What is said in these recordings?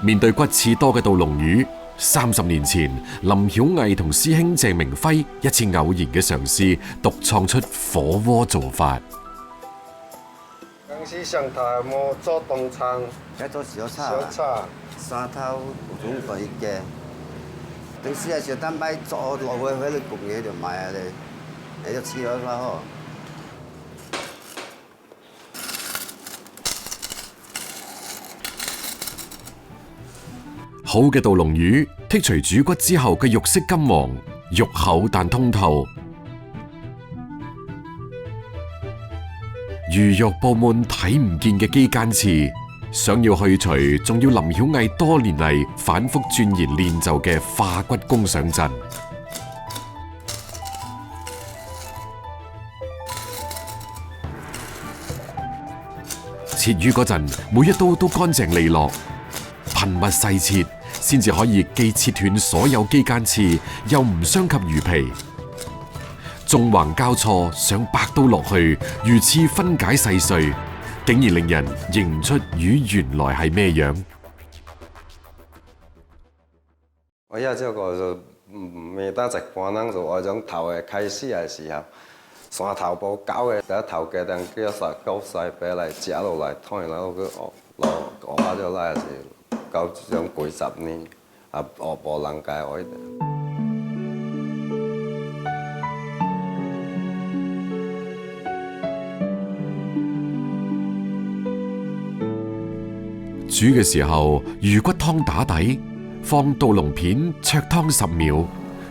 面對骨刺多嘅渡龍魚，30年前林曉毅同師兄鄭明輝一次偶然嘅嘗試，獨創出火鍋做法。當時上台冇做東餐，而做小炒，沙頭種佢嘅。平時係小蛋白做落去喺度焗嘢就賣啊你就黐咗啦嗬。好嘅渡龍魚剔除主骨之後嘅肉色金黃，肉厚但通透，魚肉布滿睇唔見嘅肌間刺，想要去除，仲要林曉毅多年嚟反覆鑽研練就嘅化骨功上陣。切魚嗰陣，每一刀都乾淨利落，頻密細切，先至可以既切斷所有肌間刺，又唔傷及魚皮。縱橫交錯，上百刀落去，魚刺分解細碎，竟然令人認唔出魚原來係咩樣。我有這個就未得食飯啦，就我種頭嘅開始嘅時候，上頭部搞嘅第一頭嘅等叫實高細俾嚟夾落嚟，當然啦，我攞咗嚟時。搞上幾十年，我無能解我。煮嘅時候，魚骨湯打底，放渡龍片灼湯10秒，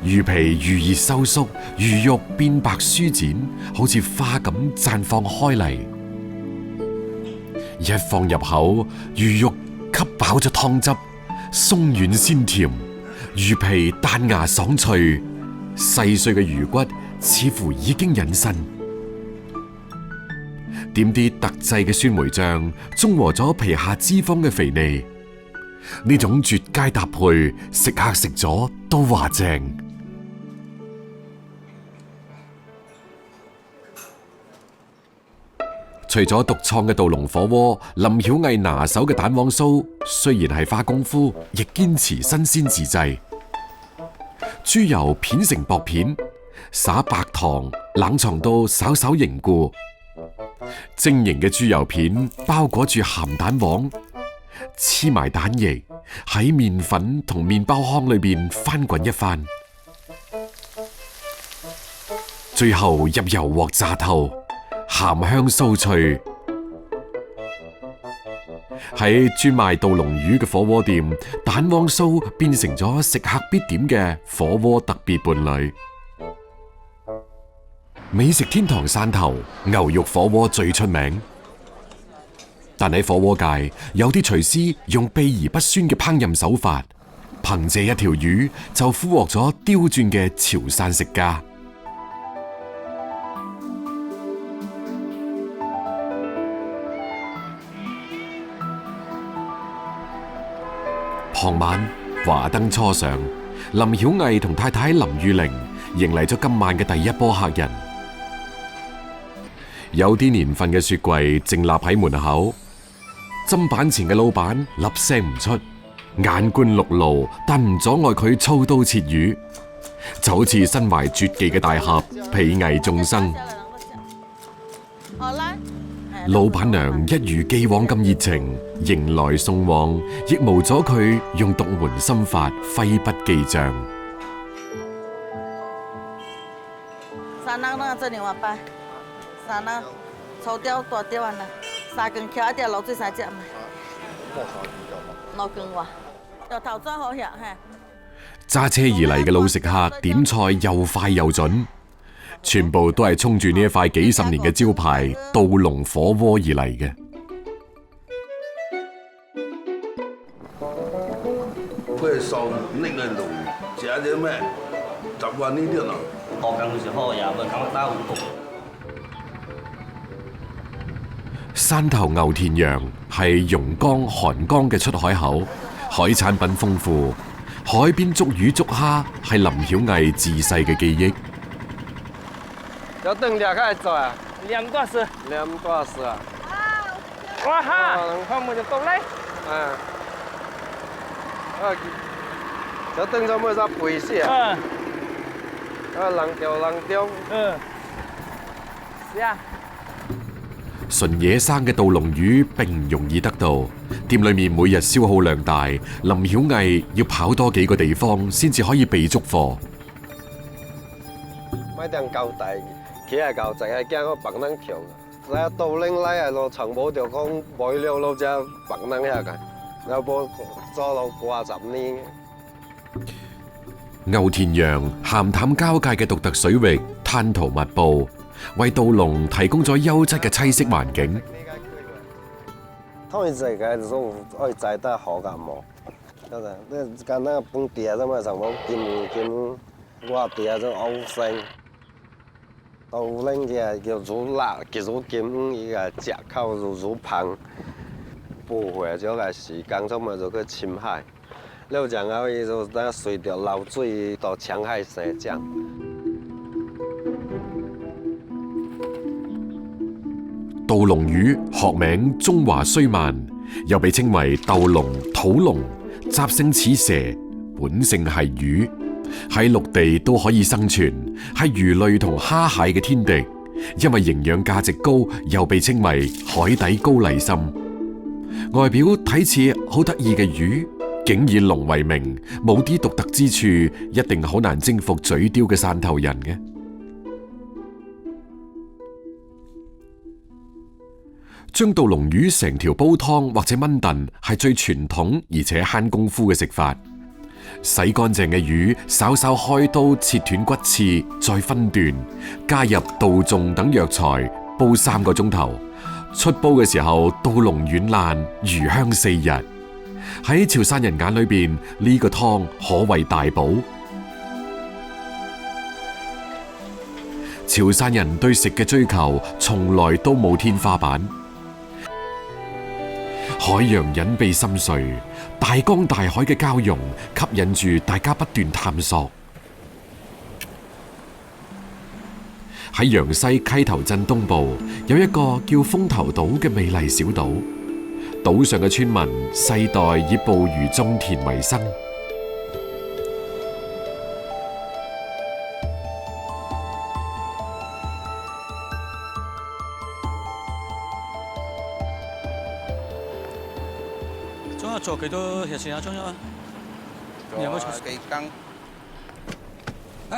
魚皮預熱收縮，魚肉變白舒展，好似花咁綻放開嚟。一放入口，魚肉吸飽咗湯汁，鬆軟鮮甜，魚皮彈牙爽脆，細碎嘅魚骨似乎已經隱身。點啲特製嘅酸梅醬，中和咗皮下脂肪嘅肥膩，呢種絕佳搭配，食客食咗都話正。除咗獨創嘅渡龍火鍋，林曉毅拿手嘅蛋黃酥，雖然係花功夫，亦堅持新鮮自製。豬油片成薄片，撒白糖，冷藏到稍稍凝固。晶瑩嘅豬油片包裹住鹹蛋黃，黐埋蛋液，喺麵粉同麵包糠裏邊翻滾一番，最後入油鑊炸透。鹹香酥脆，喺專賣渡龍魚嘅火鍋店，蛋黃酥變成咗食客必點嘅火鍋特別伴侶。美食天堂汕頭牛肉火鍋最出名，但喺火鍋界，有啲廚師用秘而不宣嘅烹飪手法，憑借一條魚就俘獲咗刁鑽嘅潮汕食家。傍晚華燈初上，林曉毅同太太林玉玲迎嚟咗今晚嘅第一波客人。有啲年份嘅雪櫃靜立喺門口，砧板前嘅老闆粒聲唔出，眼觀六路，但唔阻礙佢操刀切魚，就好似身懷絕技嘅大俠，睥睨眾生。老闆娘一如既往咁熱情，迎來送往，亦無阻佢用獨門心法揮筆記賬。三兩那這2萬8，三兩粗條大條啊，3根橋一條滷水3隻嘛，6根哇，又頭裝好食嚇。揸車而嚟嘅老食客點菜又快又準。全部都係衝住呢一塊幾十年嘅招牌渡龍火鍋而嚟嘅。會燒那個龍，加啲咩？習慣呢啲啦。學緊嘅時候也會講得好。汕頭牛田洋係榕江、韓江嘅出海口，海產品豐富，海邊捉魚捉蝦係林曉毅自細嘅記憶。要等2開始做啊？2個小時。2個小時啊！哇哈！能看冇就到嚟。就等咗咩啥背先啊？冷掉。是啊。純野生嘅稻龍魚並唔容易得到，店裏面每日消耗量大，林曉毅要跑多幾個地方先至可以備足貨。買定夠大，企係夠直，係驚我白能跳。嚟稻嶺嚟係落長冇條講買了路只白能下嘅，有部做到50年。歐田洋鹹淡交界嘅獨特水域，灘塗密布，為稻龍提供咗優質嘅棲息環境。當然世界都可以栽得好㗎冇，真係你簡單本地啫嘛，上冇見我地就好生，稻嶺嘅叫做辣，叫做劍依個隻口就棒，不會咗嘅時間就咪就去深海。了將後伊就等隨着流水到長海生長。稻龍魚學名中華須鰻，又被稱為豆龍、土龍，習性似蛇，本性係魚，喺陸地都可以生存，係魚類同蝦蟹嘅天敵。因為營養價值高，又被稱為海底高麗參。外表睇似好得意嘅魚，竟以龍為名，冇啲獨特之處，一定好難征服嘴刁嘅汕頭人嘅。將稻龍魚成條煲湯或者炆燉，係最傳統而且慳功夫嘅食法。洗乾淨嘅魚，稍稍開刀切斷骨刺，再分段，加入稻種等藥材，煲3個鐘頭。出煲嘅時候，稻龍軟爛，魚香四溢。喺潮汕人眼裏邊，呢個湯可謂大補。潮汕人對食嘅追求，從來都冇天花板。海洋隱秘深邃，大江大海嘅交融吸引住大家不斷探索。喺陽西溪頭鎮東部有一個叫風頭島嘅美麗小島，島上嘅村民世代以捕魚種田為生。做幾多日線啊？鐘啊？有冇幾更？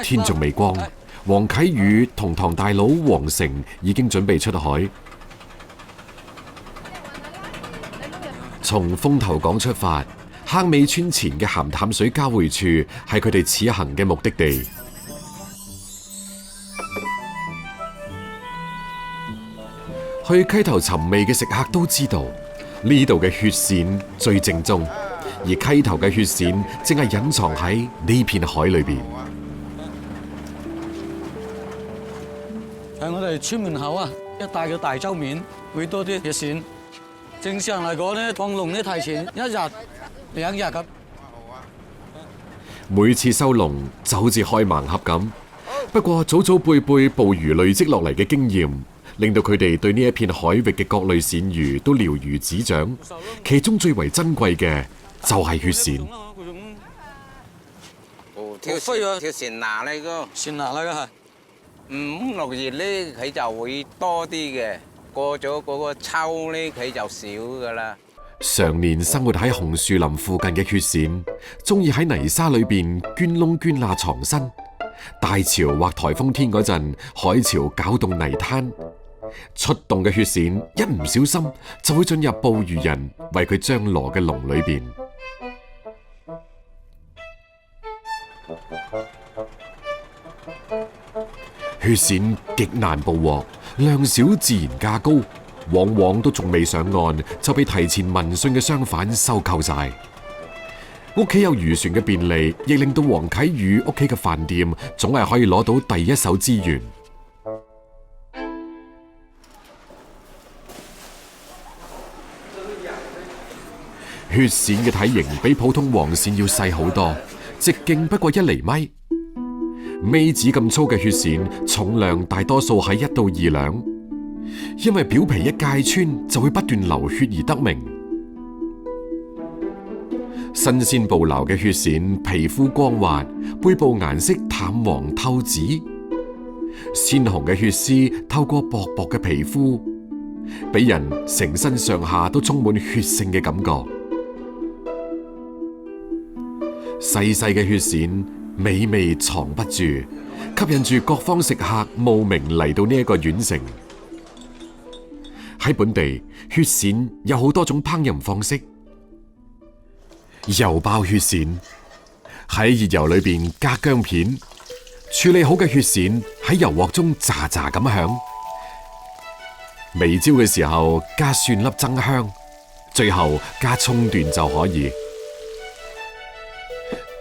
天仲未光，黃啟宇同堂大佬黃成已經準備出海。從風頭港出發，坑尾村前嘅鹹淡水交匯處係佢哋此行嘅目的地。去溪頭尋味嘅食客都知道，呢度嘅血鱔最正宗，而溪頭嘅血鱔正係隱藏喺呢片海裏邊。喺我哋村門口啊，一帶嘅大洲面會多啲血鱔。正常嚟講咧，放龍咧提前1日2日咁。每次收龍就好似開盲盒咁，不過祖祖輩輩捕魚累積落嚟嘅經驗，令到佢哋對呢一片海域嘅各類鱔魚都了如指掌，其中最為珍貴嘅就係血鱔。條鱔拿嚟噶，鱔拿嚟噶係。 5、6月咧，佢就會多啲嘅；過咗嗰個秋咧，佢就少噶啦。常年生活喺紅樹林附近嘅血鱔，中意喺泥沙裏邊捐窿捐罅藏身。大潮或颱風天嗰陣，海潮攪動泥灘，出動嘅血鱔一唔小心就會進入捕魚人為佢張羅嘅籠裏邊。血鱔極難捕獲，量少自然價高，往往都仲未上岸就被提前聞訊嘅商販收購晒。屋企有漁船嘅便利，亦令到黃啟宇屋企嘅飯店總係可以攞到第一手資源。血鱔嘅體型比普通黃鱔要細好多，直徑不過1厘米。尾指咁粗嘅血鱔，重量大多數喺1到2兩，因為表皮一界穿就會不斷流血而得名。新鮮捕撈嘅血鱔皮膚光滑，背部顏色淡黃透紫，鮮紅嘅血絲透過薄薄嘅皮膚，俾人成身上下都充滿血性嘅感覺。細細嘅血鱔美味藏不住，吸引住各方食客慕名嚟到呢一個縣城。喺本地，血鱔有好多種烹飪方式。油爆血鱔，喺熱油裏邊加薑片，處理好嘅血鱔喺油鑊中喳喳咁響。微焦嘅時候加蒜粒增香，最後加蔥段就可以。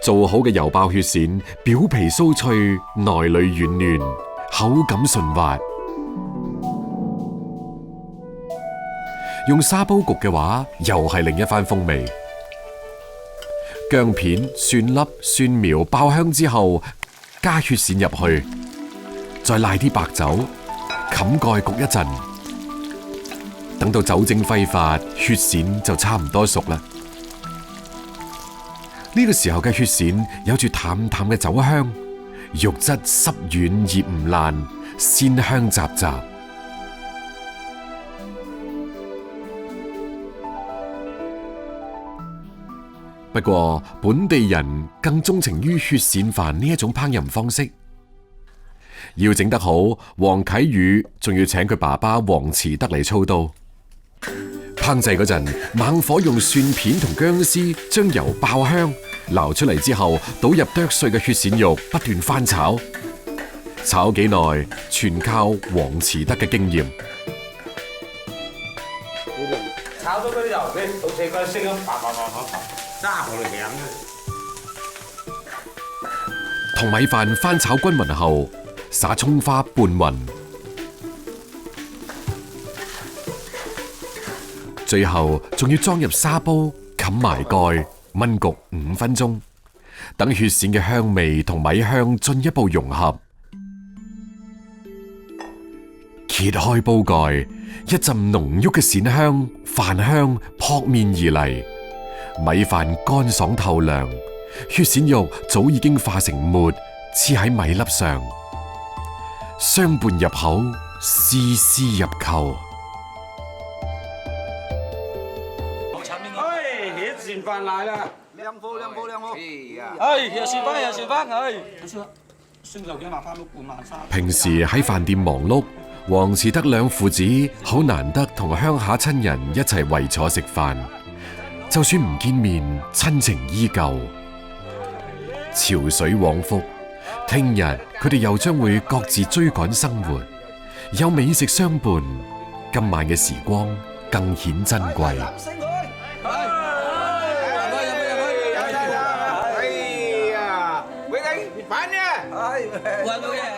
做好嘅油爆血鱔，表皮酥脆，內裏軟嫩，口感順滑。用沙煲焗嘅話，又係另一番風味。薑片、蒜粒、蒜苗爆香之後，加血鱔入去，再賴啲白酒，冚蓋焗一陣，等到酒精揮發，血鱔就差唔多熟啦。呢個時候嘅血鱔有住淡淡嘅酒香，肉質濕軟而唔爛，鮮香雜雜。不過本地人更鍾情於血鱔飯呢一種烹飪方式。要整得好，黃啟宇仲要請佢爸爸黃慈德嚟操刀。烹製嗰陣，猛火用蒜片同薑絲將油爆香，撈出嚟之後，倒入剁碎嘅血鱔肉，不斷翻炒。炒幾耐，全靠黃慈德嘅經驗。炒咗嗰啲油，你倒瀉嗰啲聲咁叭叭叭叭，揸紅嚟響嘅。同米飯翻炒均勻後，撒蔥花拌勻，最後仲要裝入砂煲，冚埋蓋，燜焗5分鐘，等血鱔嘅香味同米香進一步融合。揭開煲蓋，一陣濃郁嘅鱔香、飯香撲面而嚟，米飯乾爽透亮，血鱔肉早已經化成沫，黐喺米粒上，相伴入口，絲絲入扣。哎，血鱔飯嚟啦！靚貨，靚貨，靚貨！哎，血鱔飯，血鱔飯，哎，平時喺飯店忙碌，黃慈德兩父子好難得同鄉下親人一齊圍坐食飯，就算唔見面，親情依舊。潮水往復，聽日佢哋又將會各自追趕生活，有美食相伴，今晚嘅時光更顯珍貴。哎呀，偉定，反嘅！